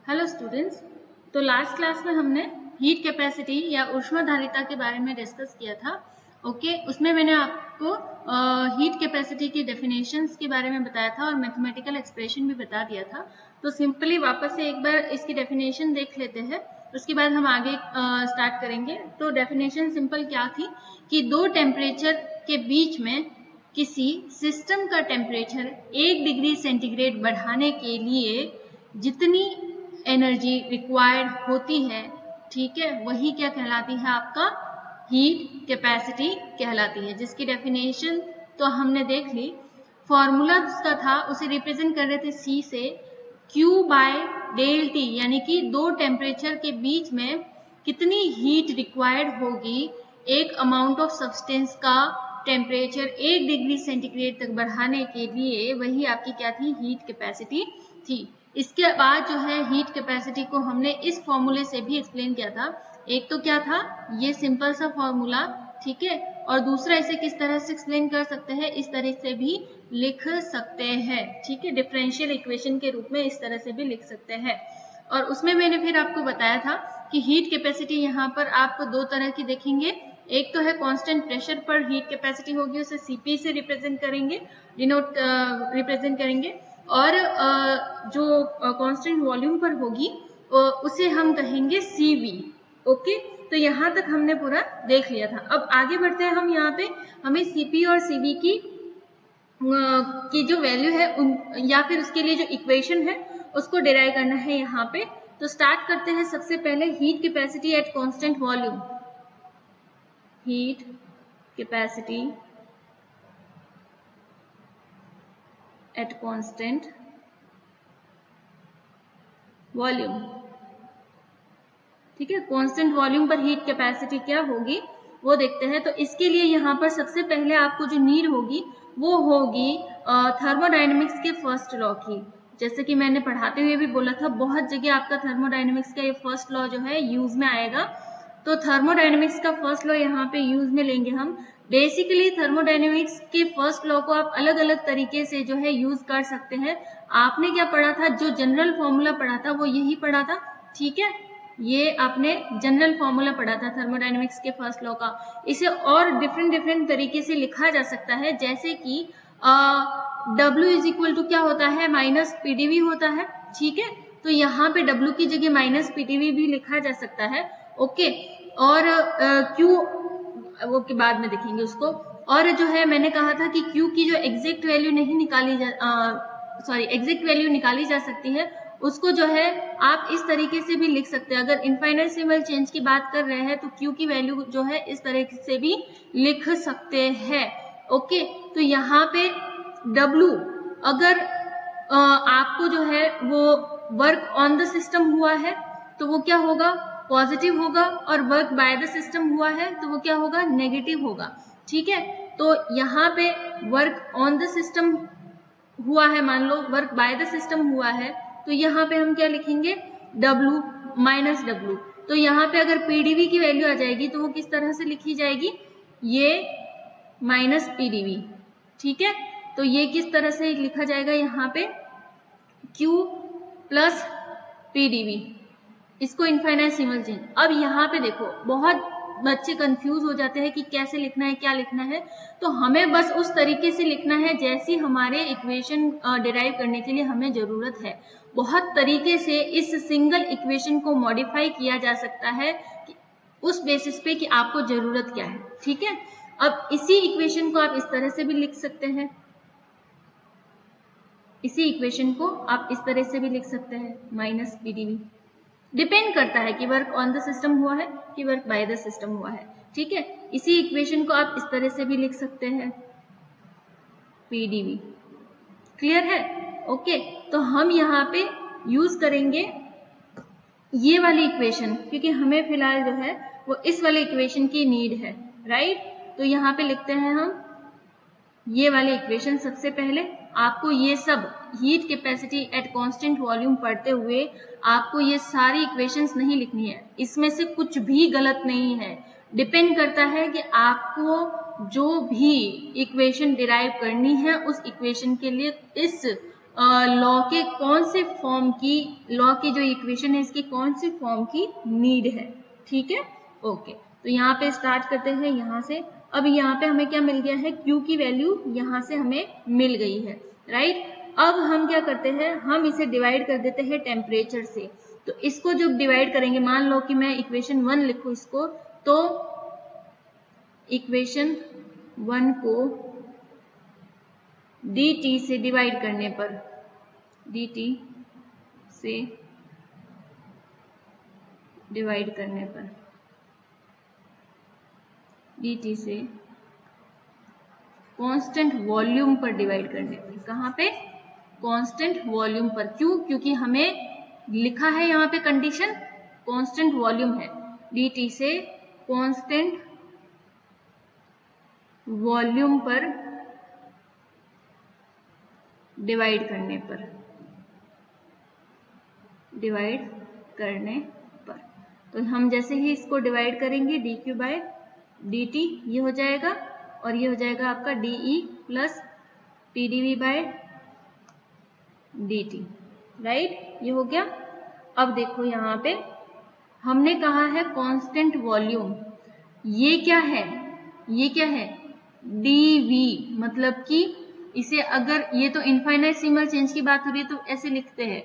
Hello students. तो last class में हमने हीट कैपेसिटी या ऊष्माधारिता के बारे में डिस्कस किया था। उसमें मैंने आपको हीट कैपेसिटी की डेफिनेशंस के बारे में बताया था और मैथमेटिकल एक्सप्रेशन भी बता दिया था। तो सिंपली वापस से एक बार इसकी डेफिनेशन देख लेते हैं, उसके बाद हम आगे स्टार्ट करेंगे। तो डेफिनेशन सिंपल क्या थी कि दो टेम्परेचर के बीच में किसी सिस्टम का टेम्परेचर 1 डिग्री सेंटीग्रेड बढ़ाने के लिए जितनी एनर्जी रिक्वायर्ड होती है, ठीक है, वही क्या कहलाती है, आपका हीट कैपेसिटी कहलाती है। जिसकी डेफिनेशन तो हमने देख ली, फॉर्मूला उसका था, उसे रिप्रेजेंट कर रहे थे C से, Q बाय डेल T, यानी कि दो टेम्परेचर के बीच में कितनी हीट रिक्वायर्ड होगी एक अमाउंट ऑफ सब्सटेंस का टेम्परेचर 1 डिग्री सेंटीग्रेड तक बढ़ाने के लिए, वही आपकी क्या थी, हीट कैपेसिटी थी। इसके बाद जो है हीट कैपेसिटी को हमने इस फॉर्मूले से भी एक्सप्लेन किया था। एक तो क्या था, ये सिंपल सा फॉर्मूला, ठीक है, और दूसरा इसे किस तरह से एक्सप्लेन कर सकते हैं, इस तरह से भी लिख सकते हैं, ठीक है, डिफरेंशियल इक्वेशन के रूप में इस तरह से भी लिख सकते हैं। और उसमें मैंने फिर आपको बताया था कि हीट कैपेसिटी यहाँ पर आप दो तरह की देखेंगे। एक तो है कांस्टेंट प्रेशर पर हीट कैपेसिटी होगी, उसे Cp से रिप्रेजेंट करेंगे, रिप्रेजेंट करेंगे, और जो कांस्टेंट वॉल्यूम पर होगी उसे हम कहेंगे Cv। ओके, तो यहाँ तक हमने पूरा देख लिया था। अब आगे बढ़ते हैं हम। यहाँ पे हमें Cp और Cv की जो वैल्यू है या फिर उसके लिए जो इक्वेशन है उसको डिराइव करना है यहाँ पे। तो स्टार्ट करते हैं सबसे पहले heat capacity at constant volume. Heat capacity at constant volume, ठीक है, कांस्टेंट वॉल्यूम पर हीट कैपेसिटी क्या होगी वो देखते हैं। तो इसके लिए यहाँ पर सबसे पहले आपको जो नीड होगी वो होगी थर्मोडायनेमिक्स के फर्स्ट लॉ की। जैसे कि मैंने पढ़ाते हुए भी बोला था, बहुत जगह आपका थर्मोडायनेमिक्स का ये फर्स्ट लॉ जो है यूज में आएगा। तो थर्मोडायनेमिक्स का फर्स्ट लॉ यहाँ पे यूज में लेंगे हम। बेसिकली थर्मोडायनेमिक्स के फर्स्ट लॉ को आप अलग अलग तरीके से जो है यूज कर सकते हैं। आपने क्या पढ़ा था, जो जनरल फॉर्मूला पढ़ा था वो यही पढ़ा था, ठीक है, ये आपने जनरल फॉर्मूला पढ़ा था थर्मोडायनेमिक्स के फर्स्ट लॉ का। इसे और डिफरेंट तरीके से लिखा जा सकता है, जैसे कि W इज इक्वल टू क्या होता है, माइनस PdV होता है, ठीक है। तो यहाँ पे W की जगह माइनस PdV भी लिखा जा सकता है, ओके। और Q वो के बाद में देखेंगे उसको। और जो है मैंने कहा था कि Q की जो एग्जैक्ट वैल्यू नहीं निकाली एग्जैक्ट वैल्यू निकाली जा सकती है, उसको जो है आप इस तरीके से भी लिख सकते हैं। अगर इनफाइनेटसिमल चेंज की बात कर रहे हैं तो Q की वैल्यू जो है इस तरह से भी लिख सकते हैं, ओके। तो यहाँ पे W अगर आपको जो है वो वर्क ऑन द सिस्टम हुआ है तो वो क्या होगा, पॉजिटिव होगा, और वर्क बाय द सिस्टम हुआ है तो वो क्या होगा, नेगेटिव होगा, ठीक है। तो यहाँ पे वर्क ऑन द सिस्टम हुआ है, मान लो वर्क बाय द सिस्टम हुआ है, तो यहाँ पे हम क्या लिखेंगे, W माइनस W। तो यहाँ पे अगर PdV की वैल्यू आ जाएगी तो वो किस तरह से लिखी जाएगी, ये माइनस PdV, ठीक है। तो ये किस तरह से लिखा जाएगा, यहाँ पे Q प्लस PdV, इसको इनफाइनेटसिमल चेंज। अब यहाँ पे देखो बहुत बच्चे कंफ्यूज हो जाते हैं कि कैसे लिखना है, क्या लिखना है। तो हमें बस उस तरीके से लिखना है जैसी हमारे इक्वेशन डिराइव करने के लिए हमें जरूरत है। बहुत तरीके से इस सिंगल इक्वेशन को मॉडिफाई किया जा सकता है कि उस बेसिस पे कि आपको जरूरत क्या है, ठीक है। अब इसी इक्वेशन को आप इस तरह से भी लिख सकते हैं, इसी इक्वेशन को आप इस तरह से भी लिख सकते हैं, माइनस PdV। डिपेंड करता है कि वर्क ऑन द सिस्टम हुआ है कि वर्क बाय द सिस्टम हुआ है, ठीक है। इसी इक्वेशन को आप इस तरह से भी लिख सकते हैं, PdV। क्लियर है, ओके। तो हम यहाँ पे यूज करेंगे ये वाली इक्वेशन, क्योंकि हमें फिलहाल जो है वो इस वाले इक्वेशन की नीड है, राइट। तो यहाँ पे लिखते हैं हम ये वाले इक्वेशन। सबसे पहले आपको ये सब heat capacity at constant volume पढ़ते हुए आपको ये सारी इक्वेशंस नहीं लिखनी है, इसमें से कुछ भी गलत नहीं है। डिपेंड करता है कि आपको जो भी इक्वेशन डिराइव करनी है उस इक्वेशन के लिए इस लॉ के कौन से फॉर्म की, लॉ की जो इक्वेशन है इसकी कौन सी फॉर्म की नीड है। ठीक है, ओके। तो यहाँ पे स्टार्ट करते हैं यहाँ से। अब यहाँ पे हमें क्या मिल गया है, Q की वैल्यू यहाँ से हमें मिल गई है, राइट। अब हम क्या करते हैं, हम इसे डिवाइड कर देते हैं टेम्परेचर से। तो इसको जब डिवाइड करेंगे, मान लो कि मैं इक्वेशन 1 लिखूं इसको, तो इक्वेशन 1 को dt से डिवाइड करने पर, dt से डिवाइड करने पर, dt से कांस्टेंट वॉल्यूम पर डिवाइड करने पर, कहाँ पे, कांस्टेंट वॉल्यूम पर। क्यों, क्योंकि हमें लिखा है यहाँ पे कंडीशन कांस्टेंट वॉल्यूम है। dt से कांस्टेंट वॉल्यूम पर डिवाइड करने पर, डिवाइड करने पर, तो हम जैसे ही इसको डिवाइड करेंगे dq बाय dt ये हो जाएगा, और ये हो जाएगा आपका dE plus pdv by dt, right, ये हो गया। अब देखो यहाँ पे हमने कहा है कांस्टेंट वॉल्यूम, ये क्या है, ये क्या है, dV, मतलब कि इसे अगर, ये तो इनफाइनाइटसिमल चेंज की बात हो रही है तो ऐसे लिखते हैं,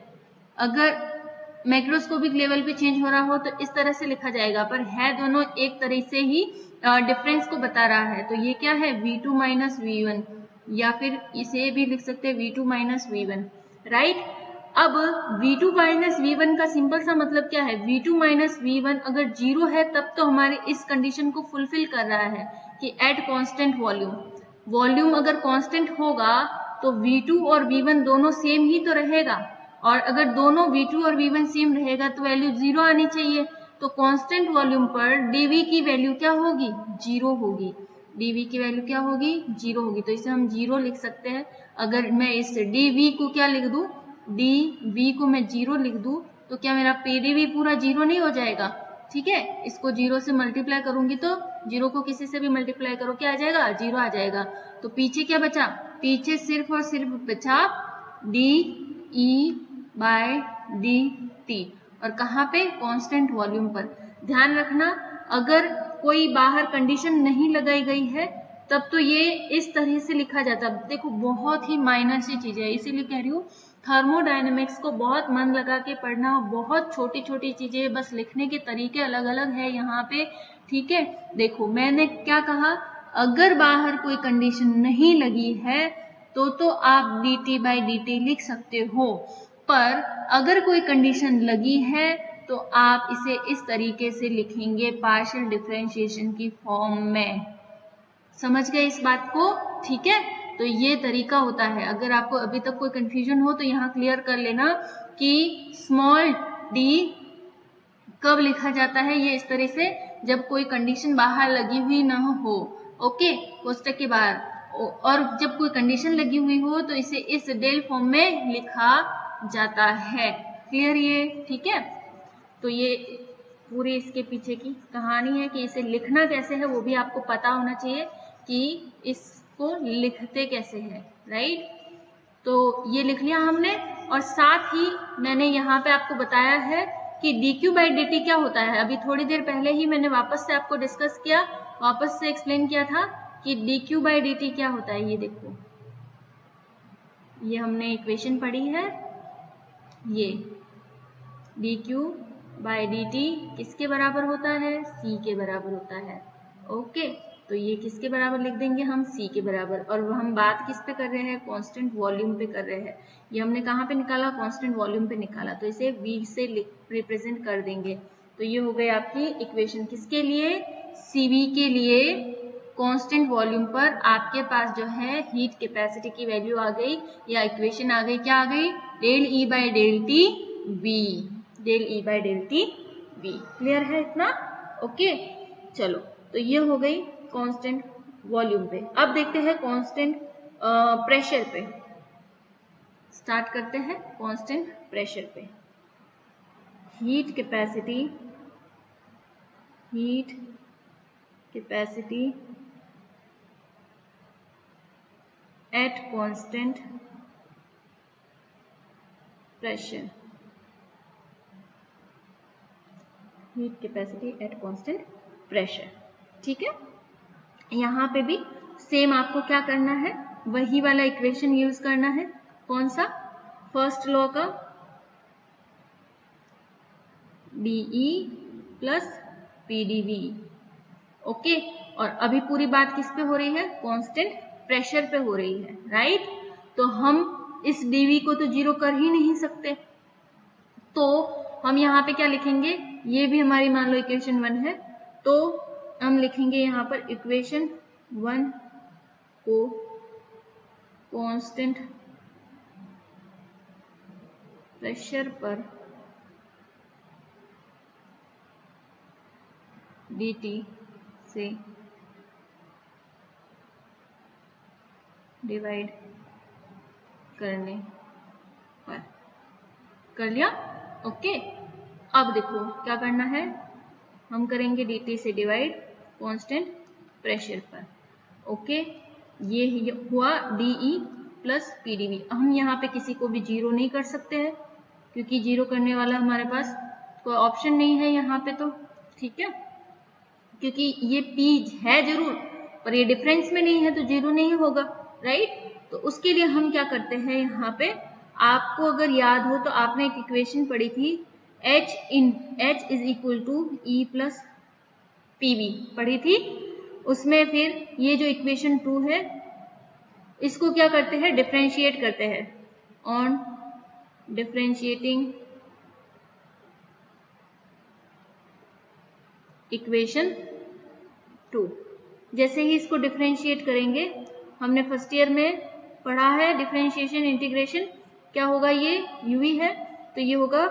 अगर मैक्रोस्कोपिक लेवल पे चेंज हो रहा हो तो इस तरह से लिखा जाएगा, पर है दोनों एक तरह से ही डिफरेंस को बता रहा है। तो ये क्या है, V2 माइनस V1, या फिर इसे भी लिख सकते हैं V2 माइनस V1, राइट। अब V2 माइनस V1 का सिंपल सा मतलब क्या है, V2 माइनस V1 अगर 0 है तब तो हमारे इस कंडीशन को फुलफिल कर रहा है कि एट कांस्टेंट वॉल्यूम, वॉल्यूम अगर कांस्टेंट होगा तो V2 और V1 दोनों सेम ही तो रहेगा, और अगर दोनों V2 और V1 सेम रहेगा तो वैल्यू 0 आनी चाहिए। तो कांस्टेंट वॉल्यूम पर dV की वैल्यू क्या होगी, 0 होगी, dV की वैल्यू क्या होगी, 0 होगी। तो इसे हम 0 लिख सकते हैं। अगर मैं इस dV को क्या लिख दूं, dV को मैं 0 लिख दूं तो क्या मेरा pdV पूरा 0 नहीं हो जाएगा, ठीक है। इसको 0 से मल्टीप्लाई करूंगी तो 0 को किसी से भी मल्टीप्लाई करो क्या आ जाएगा, 0 आ जाएगा। तो पीछे क्या बचा, पीछे सिर्फ और सिर्फ बचा dE बाय dt, और कहाँ पे, कांस्टेंट वॉल्यूम पर। ध्यान रखना अगर कोई बाहर कंडीशन नहीं लगाई गई है तब तो ये इस तरह से लिखा जाता। देखो बहुत ही माइनर सी चीज है, इसीलिए कह रही हूँ थर्मोडायनेमिक्स को बहुत मन लगा के पढ़ना, बहुत छोटी छोटी चीजें, बस लिखने के तरीके अलग अलग है यहाँ पे, ठीक है। देखो मैंने क्या कहा, अगर बाहर कोई कंडीशन नहीं लगी है तो आप dt बाई dt लिख सकते हो, पर अगर कोई कंडीशन लगी है तो आप इसे इस तरीके से लिखेंगे पार्शियल डिफरेंशिएशन की फॉर्म में। समझ गए इस बात को, ठीक है। तो ये तरीका होता है, अगर आपको अभी तक कोई कंफ्यूजन हो तो यहाँ क्लियर कर लेना कि स्मॉल d कब लिखा जाता है, ये इस तरह से जब कोई कंडीशन बाहर लगी हुई ना हो, ओके, कोष्टक के बाहर, और जब कोई कंडीशन लगी हुई हो तो इसे इस डेल फॉर्म में लिखा जाता है। क्लियर ये, ठीक है। तो ये पूरी इसके पीछे की कहानी है कि इसे लिखना कैसे है वो भी आपको पता होना चाहिए कि इसको लिखते कैसे है, राइट। तो ये लिख लिया हमने, और साथ ही मैंने यहाँ पे आपको बताया है कि dq बाई dt क्या होता है। अभी थोड़ी देर पहले ही मैंने वापस से आपको डिस्कस किया, वापस से एक्सप्लेन किया था कि dq बाई dt क्या होता है। ये देखो, ये हमने इक्वेशन पढ़ी है, ये dq बाई dt किसके बराबर होता है, c के बराबर होता है, ओके। तो ये किसके बराबर लिख देंगे हम, c के बराबर। और हम बात किस पे कर रहे हैं, कांस्टेंट वॉल्यूम पे कर रहे हैं। ये हमने कहाँ पे निकाला, कांस्टेंट वॉल्यूम पे निकाला, तो इसे v से रिप्रेजेंट कर देंगे। तो ये हो गई आपकी इक्वेशन किसके लिए, cv के लिए। कांस्टेंट वॉल्यूम पर आपके पास जो है हीट कैपेसिटी की वैल्यू आ गई, या इक्वेशन आ गई, क्या आ गई, del E by del T V, del E by del T V. Clear है इतना, ओके। चलो, तो ये हो गई कांस्टेंट वॉल्यूम पे। अब देखते हैं कांस्टेंट प्रेशर पे, स्टार्ट करते हैं कांस्टेंट प्रेशर पे। Heat capacity, heat capacity at constant pressure, heat capacity at constant pressure. ठीक है, यहाँ पे भी सेम आपको क्या करना है, वही वाला इक्वेशन यूज करना है। कौन सा? फर्स्ट लॉ का, dE प्लस PdV। ओके, और अभी पूरी बात किस पे हो रही है? कांस्टेंट प्रेशर पे हो रही है, राइट। तो हम इस dV को तो जीरो कर ही नहीं सकते, तो हम यहाँ पे क्या लिखेंगे? ये भी हमारी मान लो इक्वेशन 1 है, तो हम लिखेंगे यहाँ पर इक्वेशन 1 को कांस्टेंट प्रेशर पर dt से डिवाइड करने पर। कर लिया? ओके, अब देखो क्या करना है, हम करेंगे dt से डिवाइड कांस्टेंट प्रेशर पर। ओके, ये हुआ dE प्लस PdV। हम यहाँ पे किसी को भी जीरो नहीं कर सकते हैं, क्योंकि जीरो करने वाला हमारे पास कोई ऑप्शन नहीं है यहाँ पे, तो ठीक है, क्योंकि ये P है जरूर, पर ये डिफरेंस में नहीं है तो जीरो नहीं होगा, राइट। तो उसके लिए हम क्या करते हैं, यहाँ पे आपको अगर याद हो तो आपने एक इक्वेशन पढ़ी थी, H is equal to E plus PV पढ़ी थी। उसमें फिर ये जो इक्वेशन 2 है, इसको क्या करते हैं, डिफरेंशिएट करते हैं। ऑन डिफरेंशिएटिंग इक्वेशन 2, जैसे ही इसको डिफरेंशिएट करेंगे, हमने फर्स्ट ईयर में पढ़ा है डिफरेंशिएशन इंटीग्रेशन, क्या होगा, ये uv है तो ये होगा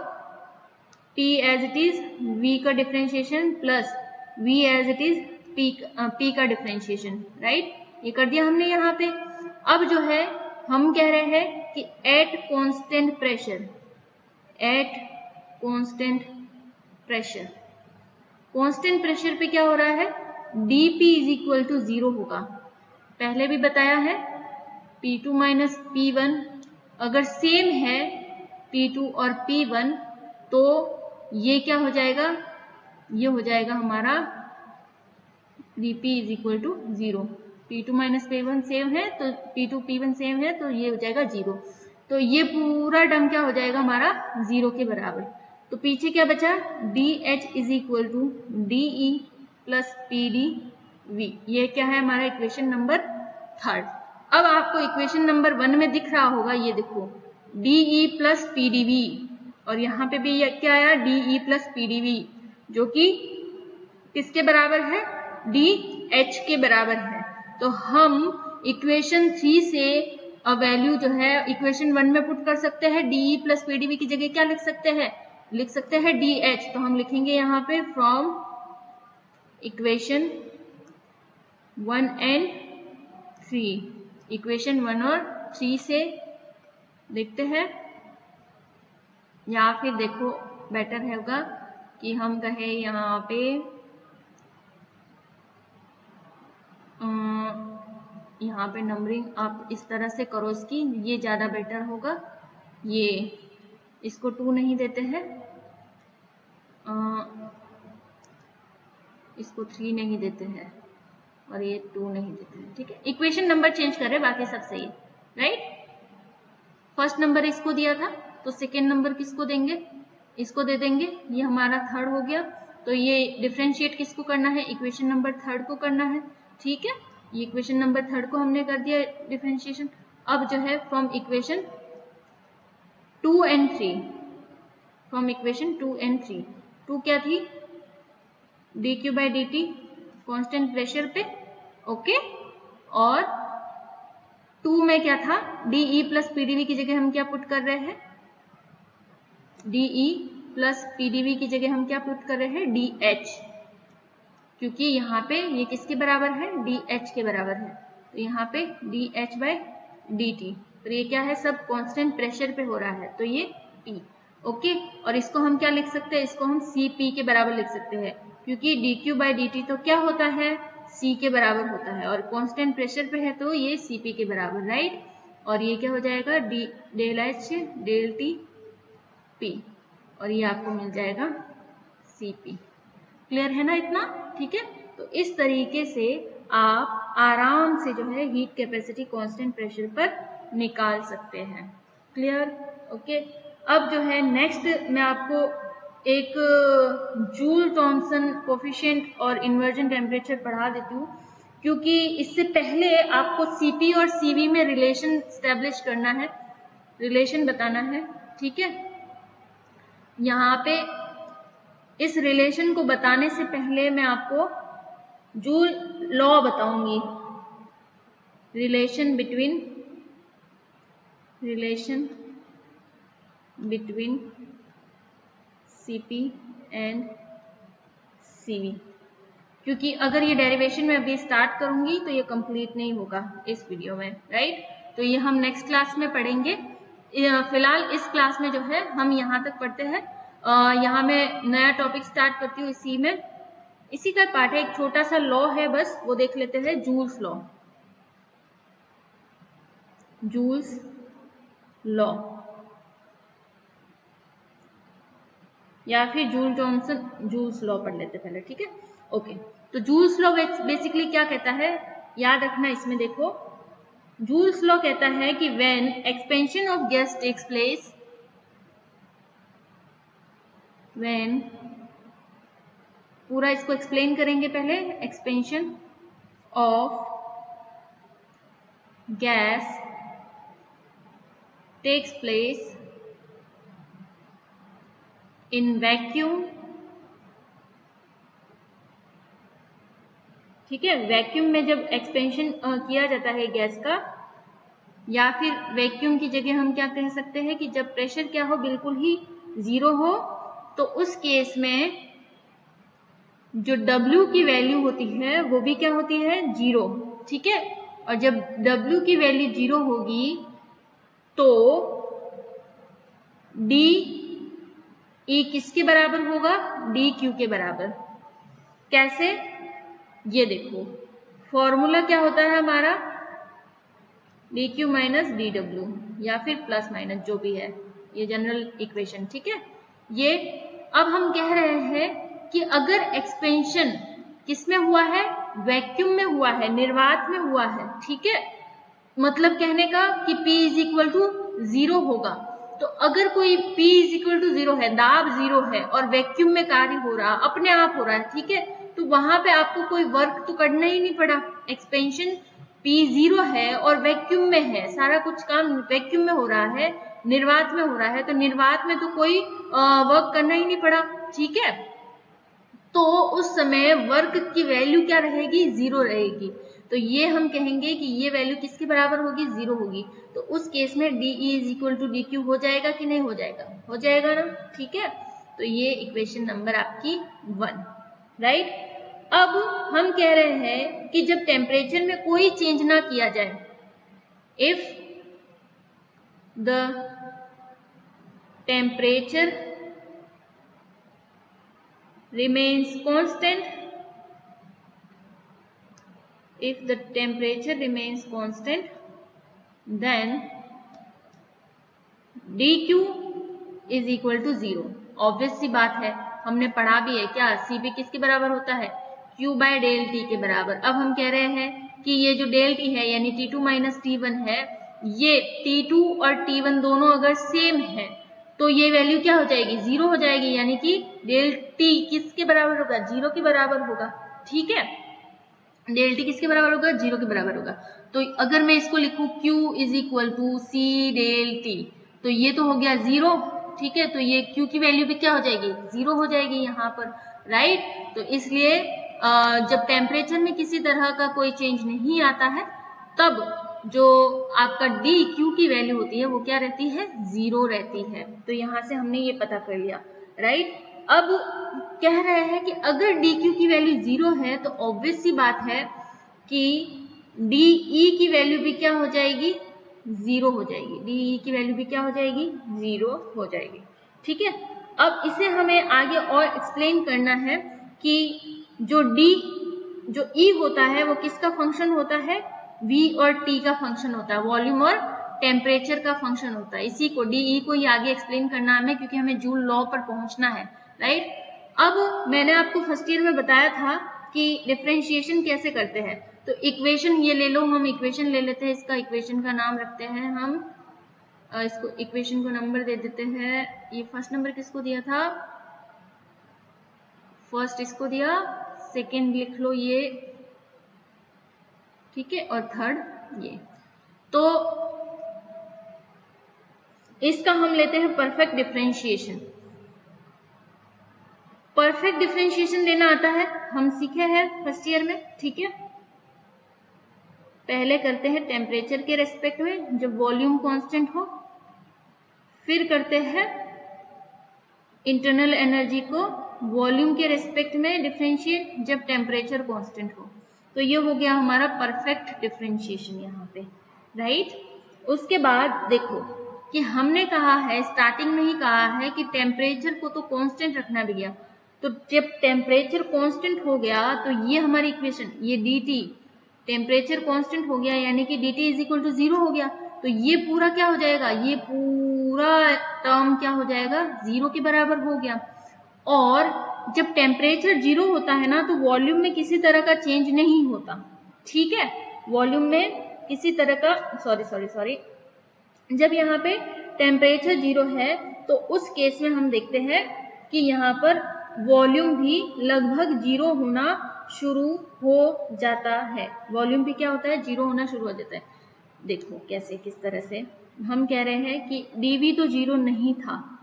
t as it is v का differentiation plus v as it is p का डिफरेंशिएशन, राइट। ये कर दिया हमने यहाँ पे। अब जो है हम कह रहे हैं कि at constant pressure, at constant pressure, constant pressure पे क्या हो रहा है, dp इज इक्वल टू 0 होगा। पहले भी बताया है P2 माइनस P1 अगर सेम है P2 और P1, तो ये क्या हो जाएगा, ये हो जाएगा हमारा dP is equal to 0। P2 minus P1 same है तो P2 P1 सेम है तो ये हो जाएगा 0। तो ये पूरा टर्म क्या हो जाएगा हमारा 0 के बराबर। तो पीछे क्या बचा, DH is equal to DE plus PdV। ये क्या है हमारा इक्वेशन नंबर 3। अब आपको इक्वेशन नंबर 1 में दिख रहा होगा, ये देखो DE प्लस PdV, और यहाँ पे भी क्या आया, DE प्लस PdV, जो कि किसके बराबर है, DH के बराबर है। तो हम इक्वेशन 3 से वैल्यू जो है इक्वेशन 1 में पुट कर सकते हैं। DE प्लस PdV की जगह क्या लिख सकते हैं, लिख सकते हैं DH। तो हम लिखेंगे यहाँ पे फ्रॉम इक्वेशन 1 एंड 3, इक्वेशन 1 और 3 से देखते हैं, या फिर देखो बेटर होगा कि हम कहें यहाँ पे यहाँ पे नंबरिंग आप इस तरह से करो इसकी, ये ज़्यादा बेटर होगा। ये इसको 2 नहीं देते हैं, इसको 3 नहीं देते हैं, और ये 2 नहीं देते हैं, ठीक है। इक्वेशन नंबर चेंज कर रहे, बाकी सब सही है, राइट। फर्स्ट नंबर इसको दिया था तो सेकेंड नंबर किसको देंगे, इसको दे देंगे, ये हमारा 3rd हो गया। तो ये डिफरेंशिएट किसको करना है, इक्वेशन नंबर 3rd को करना है, ठीक है। ये इक्वेशन नंबर 3rd को हमने कर दिया डिफरेंशिएशन। अब जो है from equation 2 and 3, from equation 2 and 3, 2 क्या थी, dq by dt constant pressure पे, ओके। और 2 में क्या था, DE प्लस PdV की जगह हम क्या पुट कर रहे हैं, DE प्लस PdV की जगह हम क्या पुट कर रहे हैं, DH, क्योंकि यहाँ पे ये किसके बराबर है, DH के बराबर है। तो यहाँ पे DH बाई dt, तो ये क्या है, सब कांस्टेंट प्रेशर पे हो रहा है, तो ये P, ओके। और इसको हम क्या लिख सकते हैं, इसको हम CP के बराबर लिख सकते हैं, क्योंकि dq बाई dt तो क्या होता है, C के बराबर होता है, और कांस्टेंट प्रेशर पे है तो ये CP के बराबर, राइट। और ये क्या हो जाएगा, del H del T P और ये आपको मिल जाएगा Cp। क्लियर है ना इतना? ठीक है, तो इस तरीके से आप आराम से जो है हीट कैपेसिटी कांस्टेंट प्रेशर पर निकाल सकते हैं। क्लियर? ओके। अब जो है नेक्स्ट मैं आपको एक जूल थॉमसन कोफिशिएंट और इन्वर्जन टेम्परेचर पढ़ा देती हूँ, क्योंकि इससे पहले आपको Cp और Cv में रिलेशन स्टैब्लिश करना है, रिलेशन बताना है। ठीक है, यहाँ पे इस रिलेशन को बताने से पहले मैं आपको जूल लॉ बताऊंगी, relation between Cp and Cv, क्योंकि अगर ये डेरिवेशन में अभी स्टार्ट करूंगी तो ये कंप्लीट नहीं होगा इस वीडियो में, राइट? तो ये हम नेक्स्ट क्लास में पढ़ेंगे। फिलहाल इस क्लास में जो है हम यहाँ तक पढ़ते हैं। यहाँ मैं नया टॉपिक स्टार्ट करती हूँ, इसी का पार्ट है, एक छोटा सा लॉ है बस, वो देख लेते हैं। जूल्स लॉ या फिर जूल्स लॉ पढ़ लेते पहले। ठीक है, ओके। तो जूल्स लॉ बेसिकली क्या कहता है, याद रखना इसमें देखो। जूल्स लॉ कहता है कि when expansion of gas takes place, when, पूरा इसको एक्सप्लेन करेंगे पहले। Expansion of gas takes place in vacuum. ठीक है, वैक्यूम में जब एक्सपेंशन किया जाता है गैस का, या फिर वैक्यूम की जगह हम क्या कह सकते हैं कि जब प्रेशर क्या हो, बिल्कुल ही जीरो हो, तो उस केस में जो W की वैल्यू होती है वो भी क्या होती है, जीरो। ठीक है, और जब W की वैल्यू जीरो होगी तो DE किसके बराबर होगा, DQ के बराबर। कैसे, ये देखो फॉर्मूला क्या होता है हमारा, DQ माइनस DW, या फिर प्लस माइनस जो भी है, ये जनरल इक्वेशन। ठीक है, ये अब हम कह रहे हैं कि अगर एक्सपेंशन किसमें हुआ है, वैक्यूम में हुआ है, निर्वात में हुआ है। ठीक है, मतलब कहने का कि P is equal to zero होगा। तो अगर कोई P is equal to zero है, दाब जीरो है और वैक्यूम में कार्य हो रहा, अपने आप हो रहा है, ठीक है, तो वहां पे आपको कोई वर्क तो करना ही नहीं पड़ा। एक्सपेंशन P जीरो है और वैक्यूम में है, सारा कुछ काम वैक्यूम में हो रहा है, निर्वात में हो रहा है, तो निर्वात में तो कोई वर्क करना ही नहीं पड़ा। ठीक है, तो उस समय वर्क की वैल्यू क्या रहेगी, जीरो रहेगी। तो ये हम कहेंगे कि ये वैल्यू किसके बराबर होगी, जीरो होगी। तो उस केस में DE is equal to DQ हो जाएगा कि नहीं हो जाएगा, हो जाएगा ना। ठीक है, तो ये इक्वेशन नंबर आपकी 1, राइट। अब हम कह रहे हैं कि जब टेम्परेचर में कोई चेंज ना किया जाए, if the temperature remains constant, if the temperature remains constant, then dq is equal to 0। Obvious सी बात है, हमने पढ़ा भी है क्या, Cp किसके बराबर होता है, Q बाय डेल T के बराबर। अब हम कह रहे हैं कि ये जो डेल T है यानी T2 माइनस T1 है, ये T2 और T1 दोनों अगर सेम है तो ये वैल्यू क्या हो जाएगी, जीरो हो जाएगी, यानी कि डेल T किसके बराबर होगा, जीरो के बराबर होगा। ठीक है, डेल T किसके बराबर होगा, जीरो के बराबर होगा। तो अगर मैं इसको लिखूं Q is equal to C del T, तो ये तो हो गया जीरो। ठीक है, तो ये Q की वैल्यू भी क्या हो जाएगी, जीरो हो जाएगी यहाँ पर, राइट। तो इसलिए जब टेम्परेचर में किसी तरह का कोई चेंज नहीं आता है, तब जो आपका DQ की वैल्यू होती है वो क्या रहती है, जीरो रहती है। तो यहाँ से हमने ये पता कर लिया, राइट। अब कह रहे हैं कि अगर DQ की वैल्यू जीरो है तो ऑब्वियस सी बात है कि DE की वैल्यू भी क्या हो जाएगी, जीरो हो जाएगी। DE की वैल्यू भी क्या हो जाएगी, जीरो हो जाएगी। ठीक है, अब इसे हमें आगे और एक्सप्लेन करना है कि जो E होता है वो किसका फंक्शन होता है, V और T का फंक्शन होता है, वॉल्यूम और टेम्परेचर का फंक्शन होता है। इसी को डीई को ही आगे एक्सप्लेन करना है हमें, क्योंकि हमें जूल लॉ पर पहुंचना है, राइट। अब मैंने आपको फर्स्ट ईयर में बताया था कि डिफरेंशिएशन कैसे करते हैं। तो इक्वेशन ये ले लो, हम इक्वेशन ले लेते हैं, इसका इक्वेशन का नाम रखते हैं हम, इसको इक्वेशन को नंबर दे देते हैं। ये फर्स्ट नंबर किसको दिया था, फर्स्ट इसको दिया, सेकेंड लिख लो ये, ठीक है, और थर्ड ये। तो इसका हम लेते हैं परफेक्ट डिफरेंशिएशन। परफेक्ट डिफरेंशिएशन लेना आता है, हम सीखे हैं फर्स्ट ईयर में, ठीक है। पहले करते हैं टेम्परेचर के रेस्पेक्ट में जब वॉल्यूम कांस्टेंट हो, फिर करते हैं इंटरनल एनर्जी को वॉल्यूम के रेस्पेक्ट में डिफरेंशिएट जब टेम्परेचर कांस्टेंट हो। तो ये हो गया हमारा परफेक्ट डिफरेंशिएशन यहाँ पे, राइट। उसके बाद देखो कि हमने कहा है, स्टार्टिंग में ही कहा है कि टेम्परेचर को तो कांस्टेंट रखना भी गया। तो जब टेम्परेचर कांस्टेंट हो गया तो ये हमारी इक्वेशन, ये dt टेम्परेचर कांस्टेंट हो गया, यानी कि dt इज इक्वल टू 0 हो गया। तो ये पूरा क्या हो जाएगा, ये पूरा टर्म क्या हो जाएगा, 0 के बराबर हो गया। और जब टेम्परेचर 0 होता है ना, तो वॉल्यूम में किसी तरह का चेंज नहीं होता, ठीक है। वॉल्यूम में किसी तरह का सॉरी जब यहाँ पे टेम्परेचर 0 है तो उस केस में हम देखते हैं कि यहाँ पर वॉल्यूम भी लगभग 0 होना शुरू हो जाता है। वॉल्यूम भी क्या होता है, 0 होना शुरू हो जाता है। देखो कैसे, किस तरह से हम कह रहे हैं कि dV तो 0 नहीं था,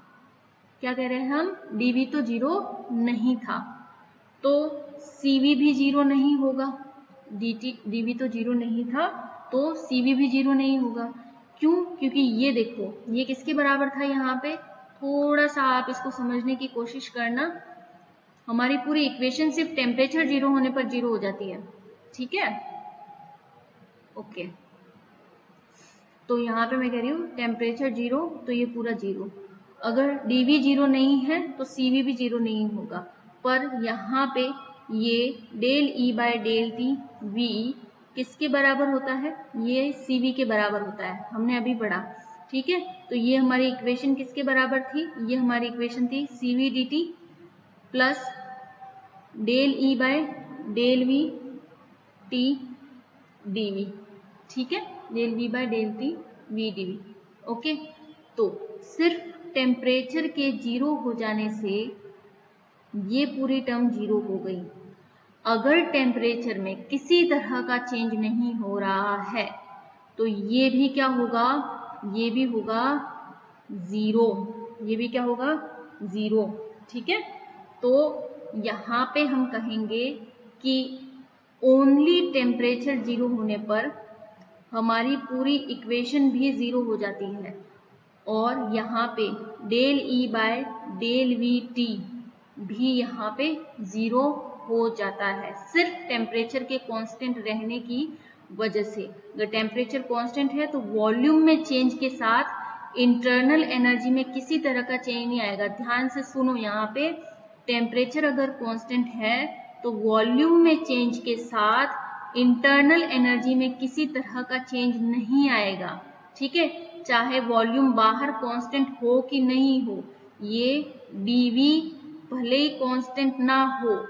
क्या कह रहे हैं हम, dV तो 0 नहीं था, तो CV भी 0 नहीं होगा। dV तो 0 नहीं था तो CV भी 0 नहीं होगा। क्यों, क्योंकि ये देखो ये किसके बराबर था, यहाँ पे थोड़ा सा आप इसको समझने की कोशिश करना। हमारी पूरी इक्वेशन सिर्फ टेम्परेचर 0 होने पर 0 हो जाती है, ठीक है, ओके। तो यहाँ पे मैं कह रही हूँ टेम्परेचर 0 तो ये पूरा 0, अगर dV 0 नहीं है तो CV भी 0 नहीं होगा। पर यहाँ पे ये del E by del T V किसके बराबर होता है, ये CV के बराबर होता है, हमने अभी पढ़ा, ठीक है। तो ये हमारी इक्वेशन किसके बराबर थी, ये हमारी इक्वेशन थी CV dt plus del E by del V T dV, ठीक है, del V by del T V dV, okay. तो सिर्फ टेम्परेचर के 0 हो जाने से ये पूरी टर्म 0 हो गई। अगर टेम्परेचर में किसी तरह का चेंज नहीं हो रहा है तो ये भी क्या होगा, ये भी होगा 0, ये भी क्या होगा 0, ठीक है। तो यहाँ पे हम कहेंगे कि ओनली टेम्परेचर 0 होने पर हमारी पूरी इक्वेशन भी 0 हो जाती है, और यहाँ पे del E by del V T भी यहाँ पे 0 हो जाता है, सिर्फ टेम्परेचर के कांस्टेंट रहने की वजह से। अगर टेम्परेचर कांस्टेंट है तो वॉल्यूम में चेंज के साथ इंटरनल एनर्जी में किसी तरह का चेंज नहीं आएगा। ध्यान से सुनो, यहाँ पे टेम्परेचर अगर कांस्टेंट है तो वॉल्यूम में चेंज के साथ इंटरनल एनर्जी में किसी तरह का चेंज नहीं आएगा, ठीक है। चाहे वॉल्यूम बाहर कांस्टेंट हो कि नहीं हो, ये dV भले ही कांस्टेंट ना हो,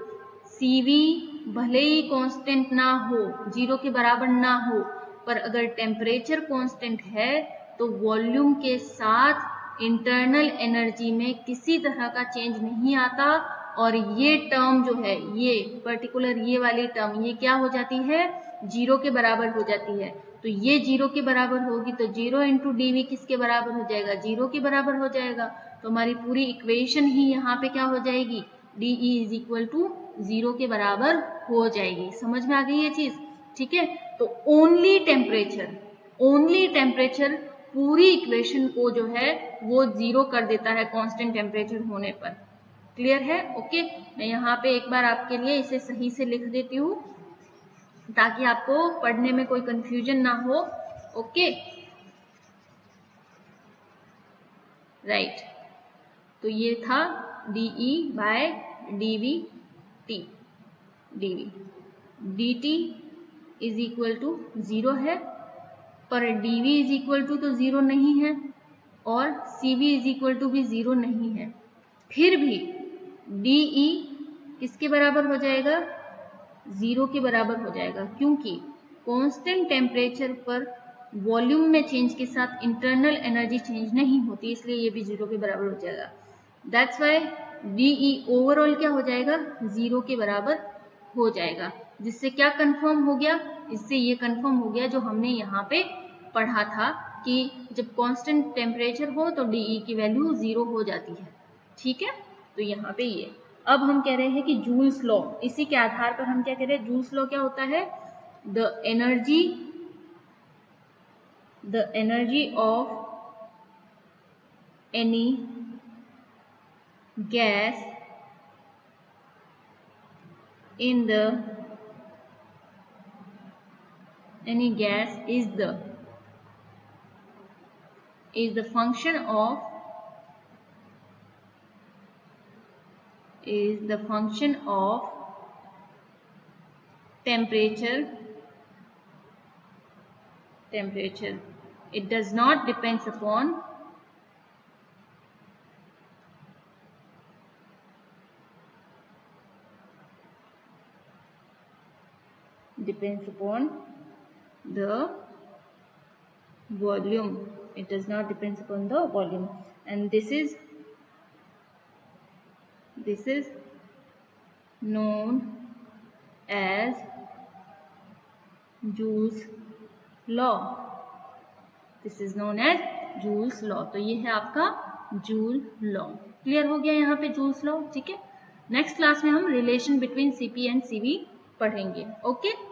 CV भले ही कांस्टेंट ना हो, 0 के बराबर ना हो, पर अगर टेम्परेचर कांस्टेंट है तो वॉल्यूम के साथ इंटरनल एनर्जी में किसी तरह का चेंज नहीं आता, और ये टर्म जो है, ये पर्टिकुलर ये वाली टर्म, ये क्या हो जाती है, 0 के बराबर हो जाती है। तो ये 0 के बराबर होगी तो 0 इंटू dV किसके बराबर हो जाएगा, 0 के बराबर हो जाएगा। तो हमारी पूरी इक्वेशन ही यहाँ पे क्या हो जाएगी, dE इज इक्वल टू 0 के बराबर हो जाएगी। समझ में आ गई ये चीज, ठीक है। तो ओनली टेम्परेचर पूरी इक्वेशन को जो है वो 0 कर देता है कांस्टेंट टेम्परेचर होने पर। क्लियर है, ओके। मैं यहाँ पे एक बार आपके लिए इसे सही से लिख देती हूँ ताकि आपको पढ़ने में कोई कंफ्यूजन ना हो, ओके, राइट। तो ये था dE by dV T, dV dt is equal to 0 है, पर dV इज इक्वल टू तो 0 नहीं है और CV इज इक्वल टू भी 0 नहीं है, फिर भी DE किसके बराबर हो जाएगा? 0 के बराबर हो जाएगा, क्योंकि कांस्टेंट टेम्परेचर पर वॉल्यूम में चेंज के साथ इंटरनल एनर्जी चेंज नहीं होती, इसलिए ये भी 0 के बराबर हो जाएगा। दैट्स वाई DE ओवरऑल क्या हो जाएगा? 0 के बराबर हो जाएगा। जिससे क्या कंफर्म हो गया? इससे ये कंफर्म हो गया जो हमने यहाँ पे पढ़ा था कि जब कांस्टेंट टेम्परेचर हो तो DE की वैल्यू 0 हो जाती है। ठीक है, तो यहाँ पे ये अब हम कह रहे हैं कि जूल्स लॉ, इसी के आधार पर हम क्या कह रहे हैं? जूल्स लॉ क्या होता है? The energy of any gas in the any gas is the function of temperature. It does not depends upon the volume. It does not depends upon the volume, and this is known as Joule's law. This is known as Joule's law. तो ये है आपका joule law. Clear हो गया यहाँ पे joules law? ठीक है, नेक्स्ट क्लास में हम relation between Cp and Cv पढ़ेंगे। ओके।